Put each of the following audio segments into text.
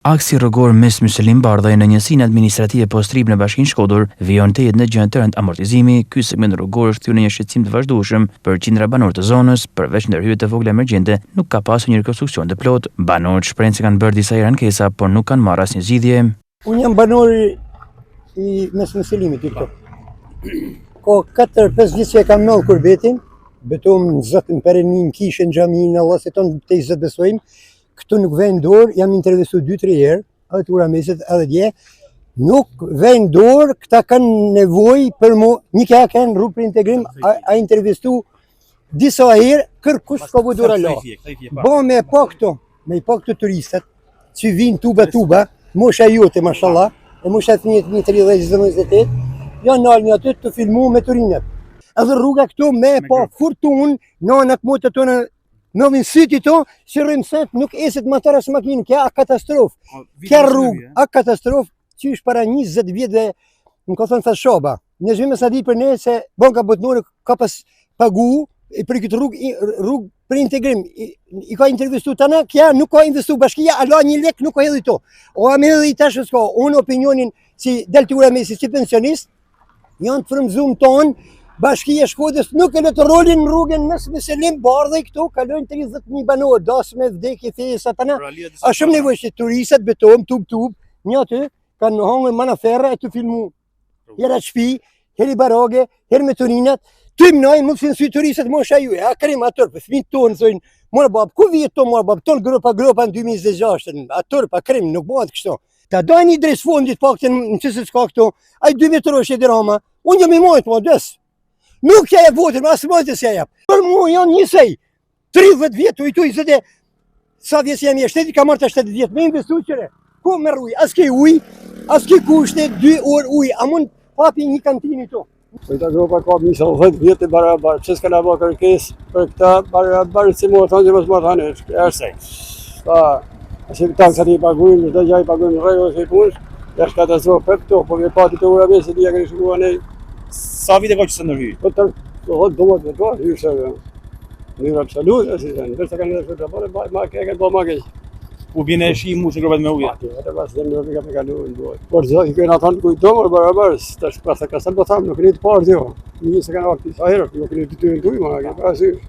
Aksi rrugor mes Mysëllim Bardhaj në njësinë administrative Postrib në Bashkinë Shkodër vijon të jetë në gjendje të rëndë amortizimi. Ky segment rrugor është kthyer në një shqetësim të vazhdueshëm për qindra banorë të zonës, përveç ndërhyrjeve të vogla emergjente, nuk ka pasur një rekonstruksion të plotë. Banorët shprehin se kanë bërë disa herë ankesa, por nuk kanë marrë asnjë zgjidhje. Unë jam banor i mes Mysëllimit këtu. Ko 4-5 vjet që e kam marrë kurbetin, betom Zotin Perëndin kishën xhamin Allah se ton te zot besojmë. Këtu nuk vjen dorë, jam intervistuar 2-3 herë, edhe ura mesit edhe dje, nuk vjen dorë, këta kanë nevojë për një ka kanë rrugë për integrim, a intervistu disa herë, kërkush ka vëdura la. Bo me pa këto turistat, që vinë tuba, mosha jote, mashallah, e mosha të një 30-28, janë nalë një aty të filmu me turinat. Edhe rruga këtu me pa furtun, në anët motët tonë, në vinë syti to, që rëmësët nuk esit motor as makinë, kja a katastrofë. Kja rrugë, a katastrofë, që është para 20 vjetë, në ka thënë thasë shoba. Në zhvime sa di për ne, se banka botnore ka pas pagu, për këtë rrugë për integrim. I ka intervistu të na, kja nuk ka investu bashkia, ala një lek nuk ka hedhi to. O a me hedhi tashë s'ka, unë opinionin si deltura mesi, si pensionist, janë të frëmzum tonë, Bashkia Shkodrës nuk e lëtë rolin në rrugën mes Mysëllim Bardhaj këtu, kalojnë 30.000 banorë, dasë me vdekje, feje, satana. A shumë nevojë që turistat betojmë, tub, një aty, kanë në hangër mana ferra e të filmu. Hera qpi, heri barage, her me turinat, ty mënaj, më kësinë sy turistat, më shaju, a krim atër, për fëmin tonë, thojnë, mora babë, ku vjetë to, mora babë, tonë gropa në 2026, atër, pa krim, nuk bëhat kështu. Ta dojnë i dres fondit pak të në qësë s'ka këtu, a i 2 metrosh e dirama, unë jam i mojtë, ma des. Nuk ja e votën, asë mojtë se ja. Për mu janë njësej, 30 vjetë, ujtu i zëte, sa vjesë jam e shtetit, ka marrë të 70 vjetë, me investu qëre. Ku me rruj, as ke uj, as ke kushte, 2 orë uj, a mund papi një kantini to. Këta gropa ka 20 vjetë barabar, që s'ka në ba kërkes për këta barabar, si më thonë që mësë më thonë, është ta, që këta kësa një pagujnë, që gjaj pagujnë në rejë ose i punës, është katastrofë për këto, po me pati të ura me, se dhja kërë shkua nej. Sa vite ka që së ndërhyjë? Po të domat me to, hyrë në njërë absolutë, si zënë, vërë të kanë në shkëtë, por ma kekët, po ma kekët. Ku bjene e shi mu që gropet me uje? Atë pas dhe në ka me kalu në dojë. Por zë, i këna thonë kujtomër barabarës, të shpasa ka sënë po thamë, nuk një të parë dhjo. Një se kanë akti sa herë, nuk një të të rënduj, ma ke parasysh,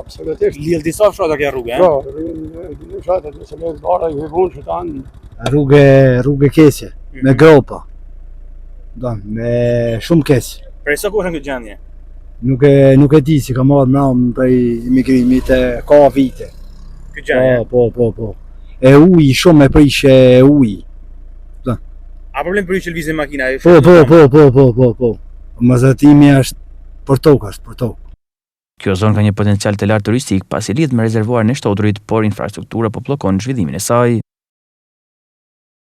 absolutisht. Lidhë disa fshata kja rrugë, Po, në fshatet, nëse me bara i hevun që tanë. Rrugë keqe, me gropa, me shumë keqe. Prej sa kohë në këtë gjendje? Nuk e di si ka marrë mram prej imigrimit e ka vite. Këtë gjendje? Po. E uji, shumë e prishe e uji. A problem për ju që lëvizin makina? Po. Mëzatimi është për tokë. Kjo zonë ka një potencial të lartë turistik, pasi lidhet me rezervuarin e Shtodrit, por infrastruktura po bllokon zhvillimin e saj.